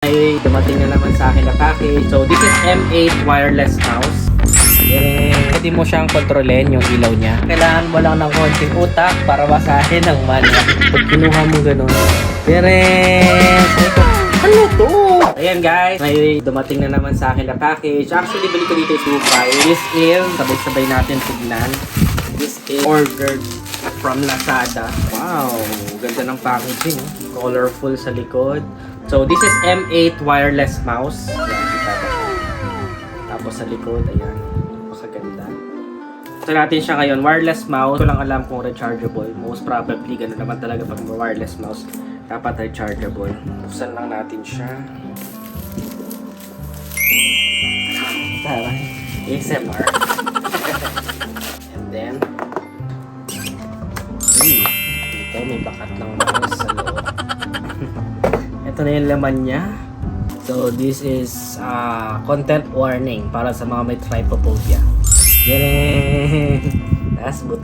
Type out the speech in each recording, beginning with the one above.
Ay, dumating na naman sa akin na package. So, this is M8 wireless mouse. Pwede mo siyang kontrolin yung ilaw niya. Kailangan mo lang ng konting utak para basahin ang manual. Pag kinuha mo ganun. Ano to? Ayan guys, may dumating na naman sa akin na package. Actually, bili ko dito yung file. This is, sabay-sabay natin tignan. This is ordered from Lazada. Wow, ganda ng packaging. Colorful sa likod. So, this is M8 wireless mouse. Ayan, kita ba? Tapos sa likod, ayan. Napakaganda. Ito natin siya ngayon, wireless mouse. Ito lang alam kung rechargeable. Most probably, gano'n naman talaga pag wireless mouse. Dapat rechargeable. Buksan lang natin siya. Tara. ASMR. And then, dito may bakat ng mouse sa loob. Ito na yung laman niya. So, this is content warning para sa mga may trypophobia. Yan. Tasbu.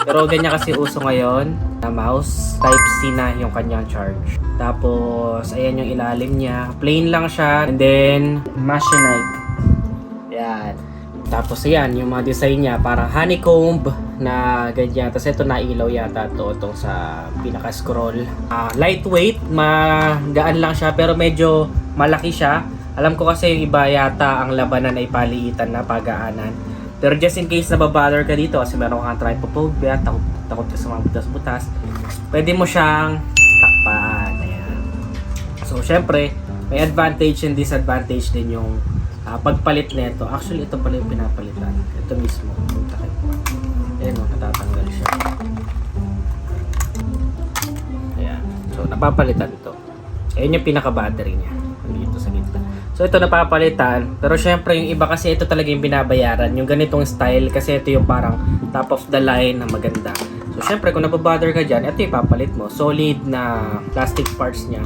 Pero ganyan kasi uso ngayon na mouse. Type-C na yung kanyang charge. Tapos, ayan yung ilalim niya. Plain lang siya. And then, machinite. Yan. Tapos, ayan, yung mga design niya. Parang honeycomb na ganyan. Tapos, ito nailaw yata itong sa pinaka-scroll. Lightweight. Magaan lang siya. Pero medyo malaki siya. Alam ko kasi yung iba yata ang labanan ay paliitan na pagaanan. Pero just in case nababother ka dito kasi meron kang trypophobia, takot ka sa mga butas-butas, pwede mo siyang takpan. Ayan. So, syempre, may advantage and disadvantage din yung pagpalit nito. Actually, ito pala yung pinapalitan. Ito mismo. Ayan o, natatanggal siya. Ayan. So, napapalitan ito. Ayan yung pinaka-battery niya. Dito sa gitna. So, ito napapalitan. Pero syempre, yung iba kasi ito talaga yung binabayaran. Yung ganitong style. Kasi ito yung parang top of the line na maganda. So, syempre, kung nababother ka dyan, ito yung papalit mo. Solid na plastic parts niya.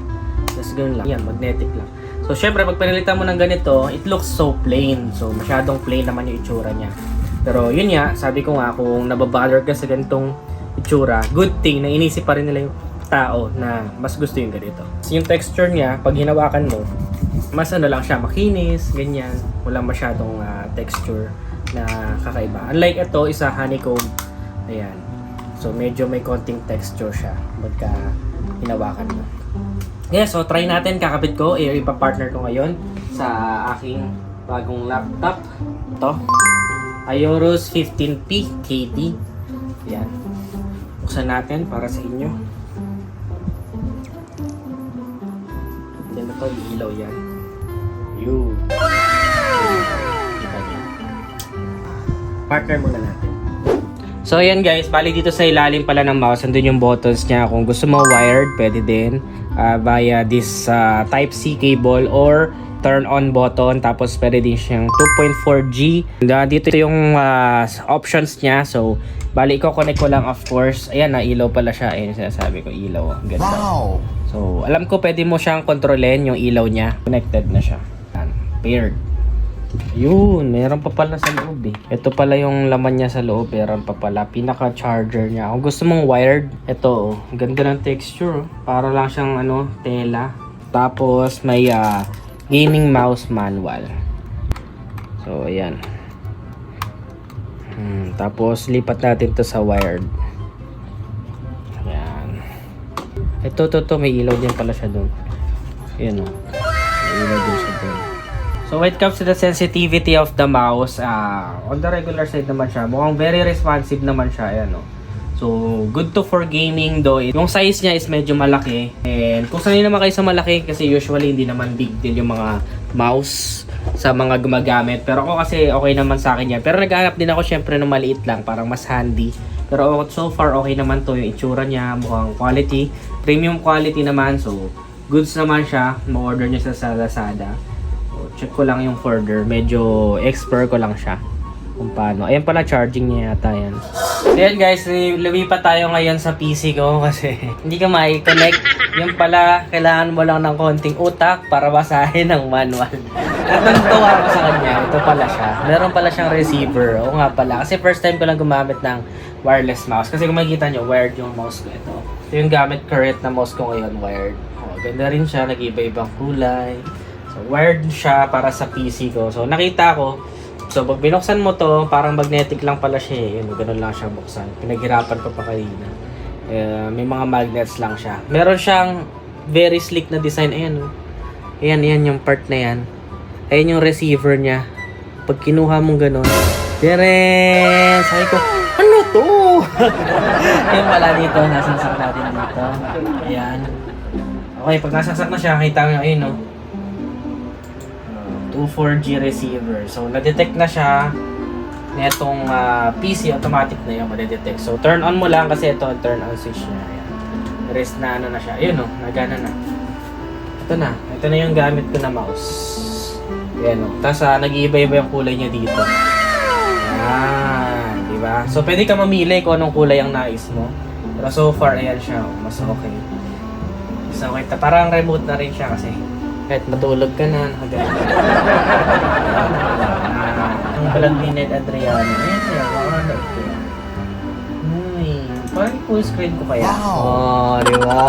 Tapos ganun lang. Yan, magnetic lang. So, syempre, pag pinalitan mo ng ganito, it looks so plain. So, masyadong plain naman yung itsura niya. Pero, yun nga, sabi ko nga, kung nababother ka sa ganitong itsura, good thing na inisip pa rin nila yung tao na mas gusto yung ganito. Yung texture niya, pag hinawakan mo, mas ano lang siya, makinis, ganyan. Walang masyadong texture na kakaiba. Unlike ito, isa honeycomb. Ayan. So, medyo may konting texture siya pagka hinawakan mo. Yeah, so try natin, kakabit ko, ipa-partner ko ngayon sa aking bagong laptop. Ito, Aorus 15P KT. Yan. Buksan natin para sa inyo. Yan ito, ilaw yan. Yun. Kita niyo. Partner muna natin. So ayan guys, bali dito sa ilalim pala ng mouse, andun yung buttons niya. Kung gusto mo wired, pwede din via this Type-C cable or turn on button. Tapos pwede din siyang 2.4G. Dito yung options niya. So bali i-connect ko lang, of course. Ayan, ilaw pala siya. Ayan, sinasabi ko, ilaw. Ganda. Wow! So alam ko pwede mo siyang kontrolin yung ilaw niya. Connected na siya. Ayan, paired. Yun, meron pa pala sa loob eh. Ito pala yung laman niya sa loob. Meron pa pala pinaka-charger niya. Kung gusto mong wired, ito oh. Ganda ng texture oh. Para lang siyang tela. Tapos may gaming mouse manual. So, ayan. Tapos lipat natin to sa wired. Ayan. Ito, may ilaw din pala siya dun. Ayan oh. May ilaw din siya dun. So when it comes to the sensitivity of the mouse, on the regular side naman siya. Mukhang very responsive naman siya. Ayan, no? So good to for gaming though. Yung size niya is medyo malaki. And kung sanay naman kayo sa malaki, kasi usually hindi naman big deal yung mga mouse sa mga gumagamit. Pero ako kasi okay naman sa akin yan. Pero naghahanap din ako syempre ng maliit lang, parang mas handy. Pero so far okay naman to yung itsura niya. Mukhang quality. Premium quality naman. So goods naman siya. Ma-order nyo sa Lazada. Check ko lang yung further. Medyo expert ko lang siya kung paano. Ayan pala, charging niya yata yan. So yan guys, lumipat tayo ngayon sa PC ko kasi hindi ka mai-connect. Yung pala, kailangan mo lang ng konting utak para basahin ang manual. At natutuwa ako sa kanya, ito pala siya. Meron pala siyang receiver. Oo nga pala, kasi first time ko lang gumamit ng wireless mouse. Kasi kung makikita nyo, wired yung mouse ko ito. Ito yung gamit current na mouse ko ngayon, wired. Oh, ganda rin siya, nag-iba-ibang kulay. So, wired siya para sa PC ko. So, nakita ko, so pag binuksan mo to, parang magnetic lang pala siya eh. Yun, ganun lang siya buksan. Pinaghirapan ko pa kanina. May mga magnets lang siya. Meron siyang very slick na design. Ayan oh. Ayan yung part na yan. Ayan yung receiver niya. Pag kinuha mong ganun, Deren! Sabi ko, ano to? Yung pala dito, nasasak natin dito. Ayan. Okay, pag nasasak na siya, kita nyo, ayun no. 24G receiver. So, na-detect na siya. Netong PC, automatic na yung ma-detect. So, turn on mo lang kasi ito, turn on switch niya. Ayan. Rest na ano na siya. Ayun no, nagana na. Ito na. Ito na yung gamit ko na mouse. Ayan no. Tapos, nag-iiba-iba yung kulay niya dito. Ayan. Diba? So, pwede ka mamili kung anong kulay ang nais mo. Pero so far, ayan siya. Mas okay. So, okay. Parang remote na rin siya kasi kahit matulog ka na, nakagano. Ang balag ni Ned Adriano. Ayan siya, makakanood ko yan. Uy, parang full screen ko kaya. Oh, di ba?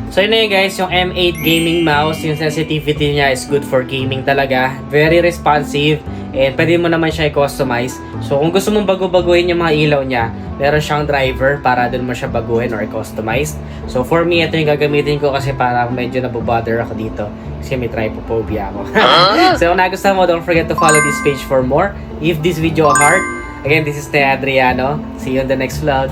So yun na yun guys, yung M8 gaming mouse, yung sensitivity niya is good for gaming talaga. Very responsive, and pwede mo naman siya i-customize. So kung gusto mong bago-baguhin yung mga ilaw niya, meron siyang driver para dun mo siya baguhin or i-customize. So for me, ito yung gagamitin ko kasi parang medyo nabobother ako dito. Kasi may trypophobia ako. So kung nagustuhan mo, don't forget to follow this page for more. Give this video a heart. Again, this is Te Adriano. See you in the next vlog.